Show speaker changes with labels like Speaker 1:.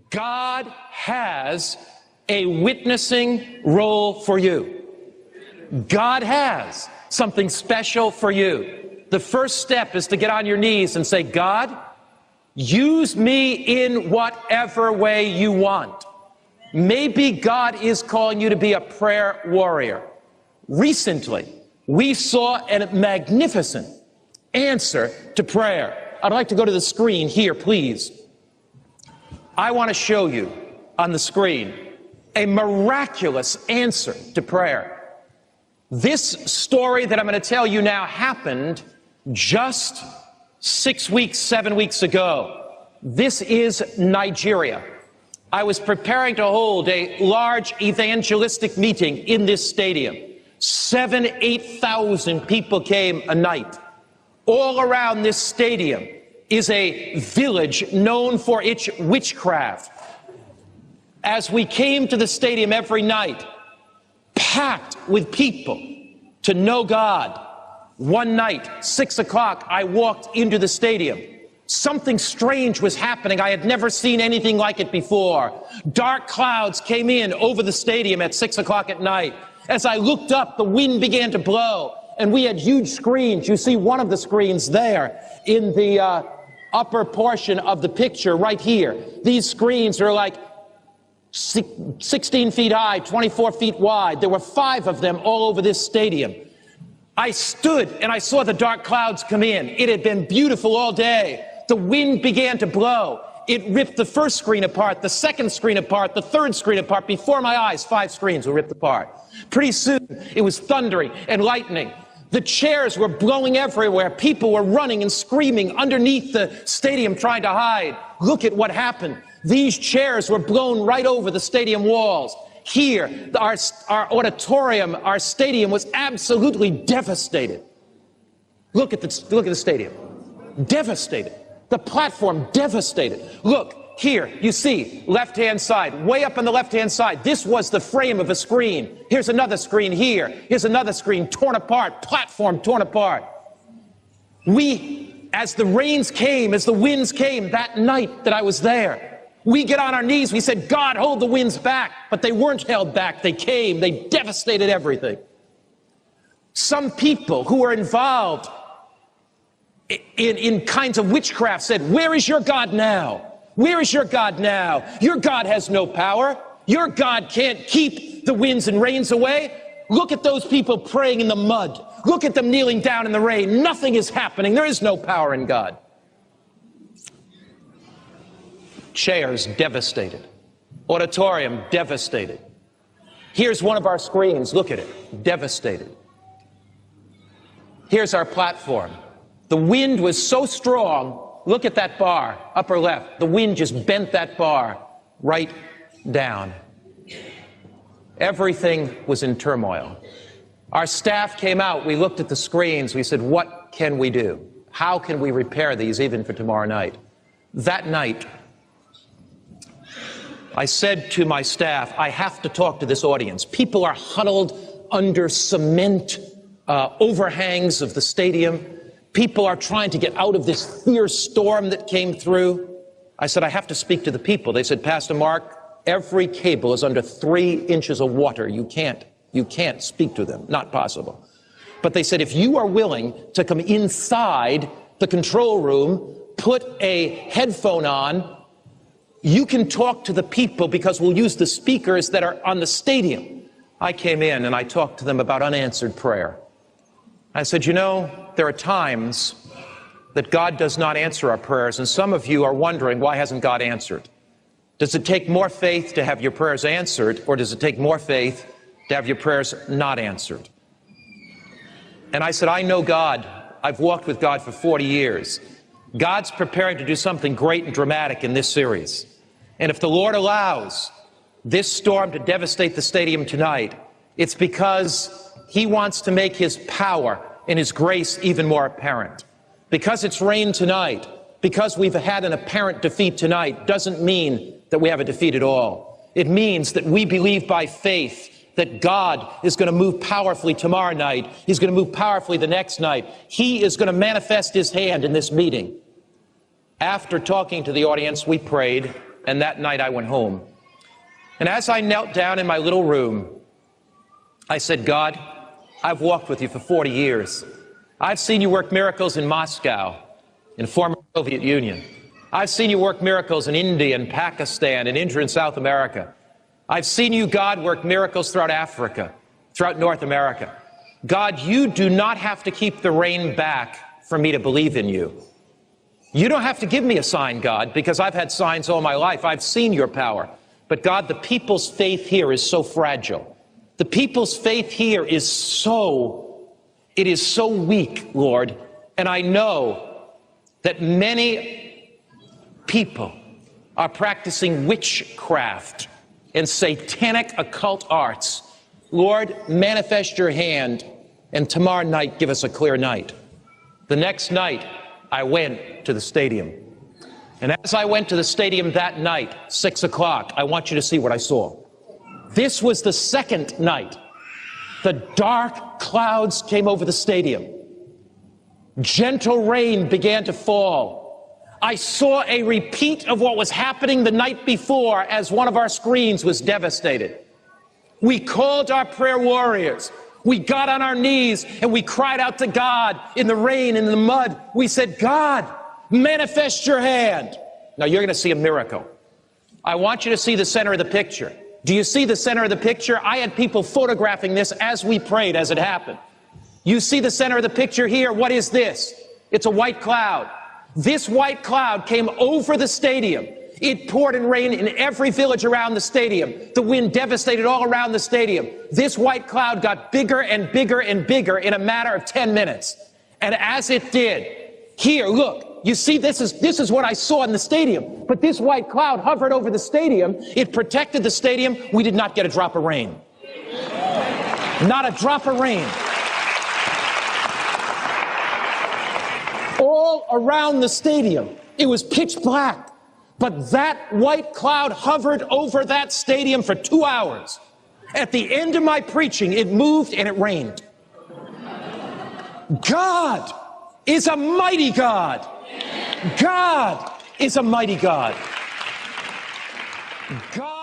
Speaker 1: God has a witnessing role for you. God has something special for you. The first step is to get on your knees and say, God, use me in whatever way you want. Maybe God is calling you to be a prayer warrior. Recently, we saw a magnificent answer to prayer. I'd like to go to the screen here, please. I want to show you on the screen a miraculous answer to prayer. This story that I'm going to tell you now happened just 6 weeks, 7 weeks ago. This is Nigeria. I was preparing to hold a large evangelistic meeting in this stadium. 7,000 to 8,000 people came a night. All around this stadium is a village known for its witchcraft. As we came to the stadium every night, packed with people to know God, one night, 6 o'clock, I walked into the stadium. Something strange was happening. I had never seen anything like it before. Dark clouds came in over the stadium at 6 o'clock at night. As I looked up, the wind began to blow, and we had huge screens. You see one of the screens there in the upper portion of the picture right here. These screens are like 16 feet high, 24 feet wide. There were 5 of them all over this stadium. I stood and I saw the dark clouds come in. It had been beautiful all day. The wind began to blow. It ripped the first screen apart, the second screen apart, the third screen apart. Before my eyes, 5 screens were ripped apart. Pretty soon, it was thundering and lightning. The chairs were blowing everywhere. People were running and screaming underneath the stadium trying to hide. Look at what happened. These chairs were blown right over the stadium walls. Here, our auditorium, our stadium was absolutely devastated. Look at the stadium. Devastated. The platform devastated. Look, here, you see, left-hand side, way up on the left-hand side. This was the frame of a screen. Here's another screen here. Here's another screen torn apart, platform torn apart. As the rains came, as the winds came that night that I was there, we get on our knees, we said, God, hold the winds back. But they weren't held back. They came. They devastated everything. Some people who were involved in kinds of witchcraft said, where is your God now? Where is your God now? Your God has no power. Your God can't keep the winds and rains away. Look at those people praying in the mud. Look at them kneeling down in the rain. Nothing is happening. There is no power in God. Chairs devastated. Auditorium devastated. Here's one of our screens. Look at it. Devastated. Here's our platform. The wind was so strong. Look at that bar, upper left. The wind just bent that bar right down. Everything was in turmoil. Our staff came out. We looked at the screens. We said, what can we do? How can we repair these even for tomorrow night? That night, I said to my staff, I have to talk to this audience. People are huddled under cement overhangs of the stadium. People are trying to get out of this fierce storm that came through. I said, I have to speak to the people. They said, Pastor Mark, every cable is under 3 inches of water. You can't speak to them. Not possible. But they said, if you are willing to come inside the control room, put a headphone on, you can talk to the people because we'll use the speakers that are on the stadium. I came in and I talked to them about unanswered prayer. I said, you know, there are times that God does not answer our prayers, and some of you are wondering, why hasn't God answered? Does it take more faith to have your prayers answered, or does it take more faith to have your prayers not answered? And I said, I know God. I've walked with God for 40 years. God's preparing to do something great and dramatic in this series. And if the Lord allows this storm to devastate the stadium tonight, it's because He wants to make His power and His grace even more apparent. Because it's rained tonight, because we've had an apparent defeat tonight, doesn't mean that we have a defeat at all. It means that we believe by faith that God is going to move powerfully tomorrow night. He's going to move powerfully the next night. He is going to manifest His hand in this meeting. After talking to the audience, we prayed, And that night I went home. And as I knelt down in my little room, I said, God, I've walked with you for 40 years. I've seen you work miracles in Moscow, in former Soviet Union. I've seen you work miracles in India and Pakistan and India and South America. I've seen you, God, work miracles throughout Africa, throughout North America. God, you do not have to keep the rain back for me to believe in you. You don't have to give me a sign, God, because I've had signs all my life. I've seen your power. But God, the people's faith here is so fragile. The people's faith here is so weak, Lord. And I know that many people are practicing witchcraft and satanic occult arts. Lord, manifest your hand, and tomorrow night give us a clear night. The next night, I went to the stadium. And as I went to the stadium that night, 6 o'clock, I want you to see what I saw. This was the second night. The dark clouds came over the stadium. Gentle rain began to fall. I saw a repeat of what was happening the night before as one of our screens was devastated. We called our prayer warriors. We got on our knees and we cried out to God in the rain, in the mud. We said, God, manifest your hand. Now you're going to see a miracle. I want you to see the center of the picture. Do you see the center of the picture? I had people photographing this as we prayed, as it happened. You see the center of the picture here? What is this? It's a white cloud. This white cloud came over the stadium. It poured and rained in every village around the stadium. The wind devastated all around the stadium. This white cloud got bigger and bigger and bigger in a matter of 10 minutes. And as it did, here, look, you see, this is what I saw in the stadium. But this white cloud hovered over the stadium. It protected the stadium. We did not get a drop of rain. Not a drop of rain. All around the stadium, it was pitch black. But that white cloud hovered over that stadium for 2 hours. At the end of my preaching, it moved and it rained. God is a mighty God. God is a mighty God. God